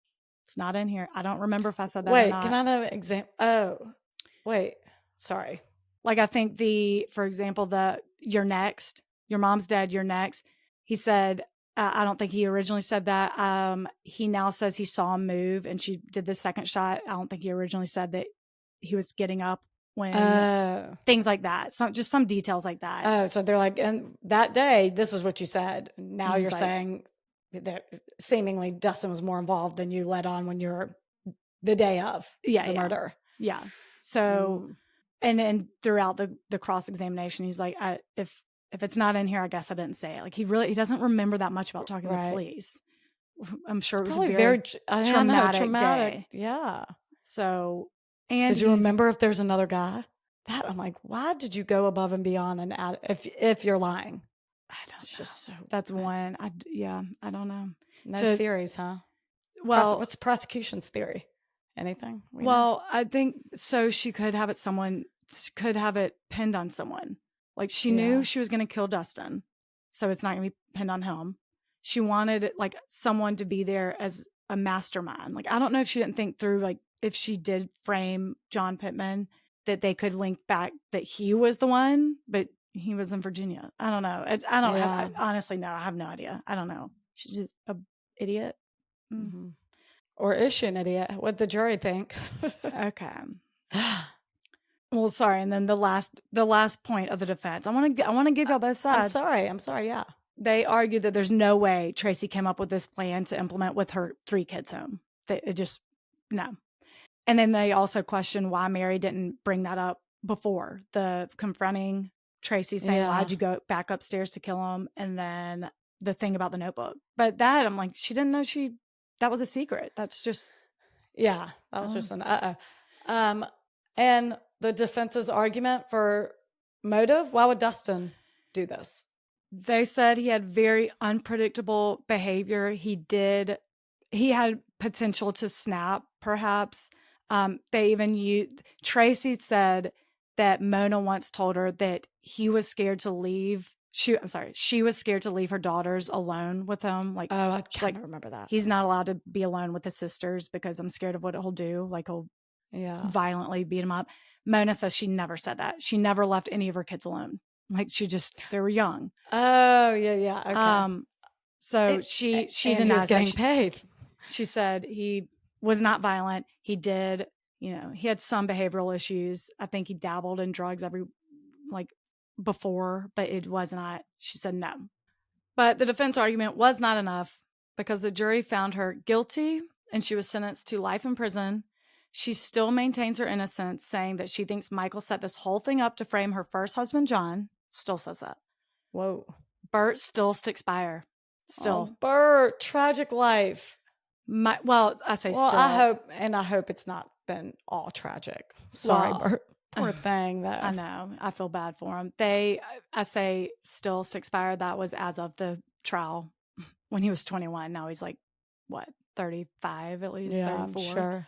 It's not in here. I don't remember if I said that or not. Can I have an example? Oh, wait. Sorry. Like, I think for example, you're next. Your mom's dead. You're next. He said, I don't think he originally said that. He now says he saw him move and she did the second shot. I don't think he originally said that he was getting up when things like that. Just some details like that. Oh, so they're like, and that day, this is what you said. Now you're saying that seemingly Dustin was more involved than you let on when you're the day of the murder. Yeah. So, and then throughout the cross-examination, he's like, if it's not in here, I guess I didn't say it. Like he doesn't remember that much about talking to the police. I'm sure it was a very traumatic day. Yeah. So, and does you remember if there's another guy? That I'm like, why did you go above and beyond and add if you're lying? I don't know. Just so that's one. I don't know. No theories, huh? Well, what's the prosecution's theory? Anything? Well, I think so. She could have it pinned on someone. Like she knew she was going to kill Dustin, so it's not going to be pinned on him. She wanted like someone to be there as a mastermind. Like I don't know if she didn't think through like if she did frame John Pittman that they could link back that he was the one, but he was in Virginia. I don't know. I don't have, honestly, no, I have no idea. I don't know. She's just an idiot. Mm-hmm. Or is she an idiot? What'd the jury think? Okay. Well, sorry. And then the last point of the defense. I want to give y'all both sides. I'm sorry. Yeah. They argue that there's no way Tracy came up with this plan to implement with her 3 kids home. It just, no. And then they also question why Mary didn't bring that up before, the confronting Tracy saying, why'd you go back upstairs to kill him? And then the thing about the notebook. But that, I'm like, she didn't know that was a secret. That's just. Yeah, that was just an and the defense's argument for motive, why would Dustin do this? They said he had very unpredictable behavior. He had potential to snap, perhaps. Tracy said that Mona once told her that he was scared to leave. She was scared to leave her daughters alone with him. Like, I kind of remember that. He's not allowed to be alone with his sisters because I'm scared of what he'll do. Like he'll violently beat him up. Mona says she never said that. She never left any of her kids alone. Like they were young. Oh yeah. Okay. So she denies he was getting paid. She said he was not violent. He did, he had some behavioral issues. I think he dabbled in drugs before, but it was not. She said no. But the defense argument was not enough because the jury found her guilty and she was sentenced to life in prison. She still maintains her innocence, saying that she thinks Michael set this whole thing up to frame her first husband, John. Still says that. Whoa. Bert still sticks by her. Still. Oh, Bert, tragic life. I say still. I hope it's not been all tragic. Sorry, Bert. Poor thing, though. I know. I feel bad for him. I say still sticks by her. That was as of the trial when he was 21. Now he's 35 at least, 34. I'm sure.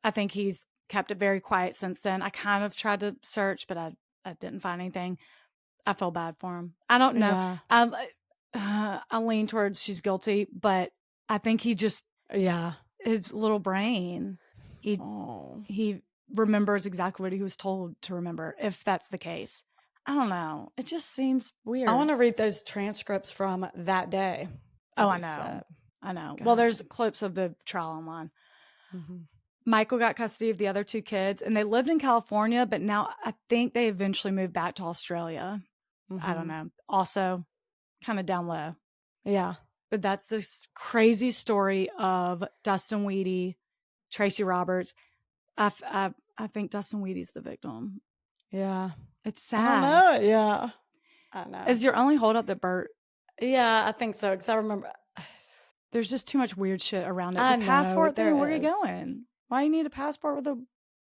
I think he's kept it very quiet since then. I kind of tried to search, but I didn't find anything. I feel bad for him. I don't know. I lean towards she's guilty, but I think he just, his little brain, he remembers exactly what he was told to remember, if that's the case. I don't know. It just seems weird. I want to read those transcripts from that day. I know. God. Well, there's clips of the trial online. Mm-hmm. Michael got custody of the other 2 kids, and they lived in California, but now I think they eventually moved back to Australia. Mm-hmm. I don't know. Also, kind of down low. Yeah. But that's this crazy story of Dustin Wehde, Tracey Roberts. I think Dustin Wheaty's the victim. Yeah. It's sad. I know. Yeah. I know. Is your only holdup that Bert? Yeah, I think so. Because I remember. There's just too much weird shit around it. The passport thing, where are you going? Why do you need a passport with a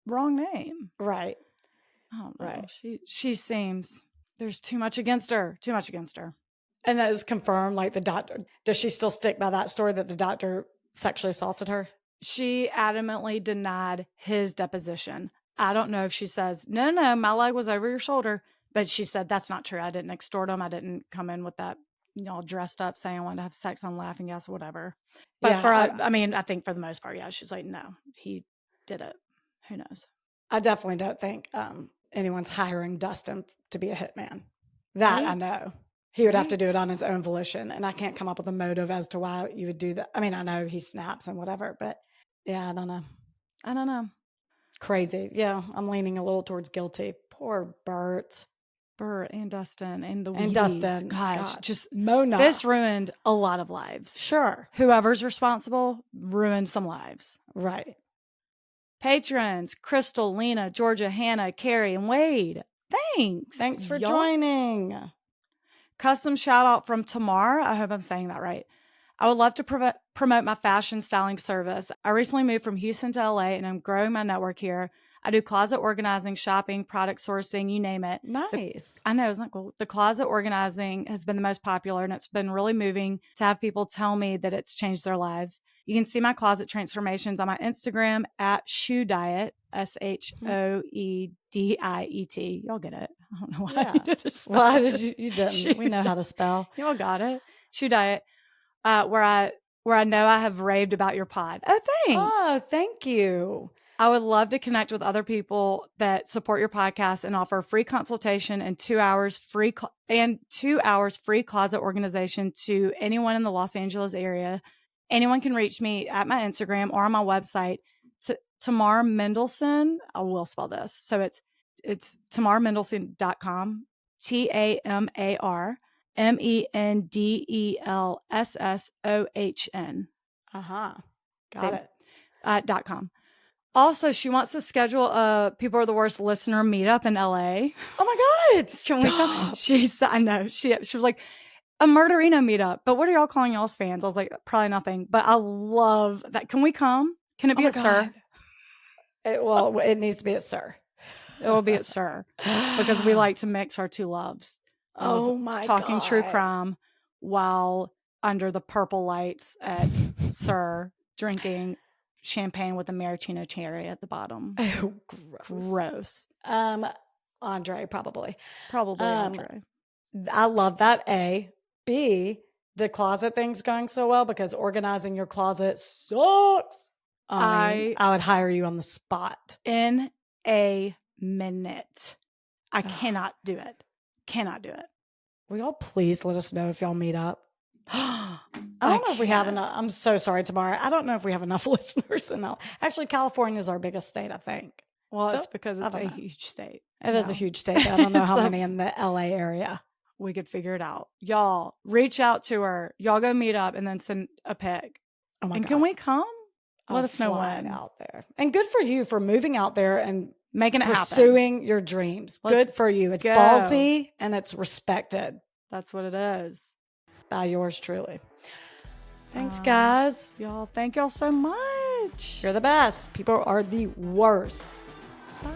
wrong name. Right. I don't know. Right. She seems, there's too much against her. Too much against her. And that is confirmed, like the doctor. Does she still stick by that story that the doctor sexually assaulted her? She adamantly denied his deposition. I don't know if she says, no, my leg was over your shoulder. But she said, that's not true. I didn't extort him. I didn't come in with that, dressed up saying I wanted to have sex on laughing gas or whatever. But Yeah, I think for the most part, yeah, she's like, no, he did it. Who knows? I definitely don't think anyone's hiring Dustin to be a hitman. That I know. He would have to do it on his own volition. And I can't come up with a motive as to why you would do that. I mean, I know he snaps and whatever, but yeah, I don't know. Crazy. Yeah, I'm leaning a little towards guilty. Poor Bert and Dustin and the and Wheaties. Dustin. Gosh, just Mona. This ruined a lot of lives. Sure. Whoever's responsible ruined some lives. Right. Patrons, Crystal, Lena, Georgia, Hannah, Carrie, and Wade. Thanks for joining. Custom shout out from Tamar. I hope I'm saying that right. I would love to promote my fashion styling service. I recently moved from Houston to LA and I'm growing my network here. I do closet organizing, shopping, product sourcing, you name it. Nice. I know, isn't that cool? The closet organizing has been the most popular and it's been really moving to have people tell me that it's changed their lives. You can see my closet transformations on my Instagram at Shoe Diet, SHOEDIET. Y'all get it. I don't know why you did this. Why did you didn't? We know how to spell. Y'all got it. Shoe Diet. Where I know I have raved about your pod. Oh, thanks. Oh, thank you. I would love to connect with other people that support your podcast and offer a free consultation and 2 hours free closet organization to anyone in the Los Angeles area. Anyone can reach me at my Instagram or on my website. Tamar Mendelsohn. I will spell this. So it's tamarmendelsohn.com. TamarMendelsohn. Got it. .com. Also, she wants to schedule People Are the Worst listener meetup in LA. Oh my God. Can we come? I know. She was like, a Murderino meetup. But what are y'all calling y'all's fans? I was like, probably nothing. But I love that. Can we come? Can it be at Sir? It needs to be at Sir. It will be at Sir. Because we like to mix our two loves. Talking true crime while under the purple lights at Sir, drinking champagne with a maraschino cherry at the bottom. Oh, gross. Andre, probably. Andre. I love that. A. B. The closet thing's going so well because organizing your closet sucks. I would hire you on the spot. In a minute. I cannot do it. Will y'all please let us know if y'all meet up? I don't know if we have enough. I'm so sorry, Tamara. I don't know if we have enough listeners. Actually, California is our biggest state, I think. Well, it's because it's a huge state. It is a huge state. I don't know how many in the LA area. We could figure it out. Y'all reach out to her. Y'all go meet up and then send a pic. Oh my God. Can we come? Let us know when. Out there. And good for you for moving out there and making it happen. Pursuing your dreams. Good for you. It's ballsy and it's respected. That's what it is. By yours truly. Thanks, guys. Y'all, thank y'all so much. You're the best. People are the worst. Bye.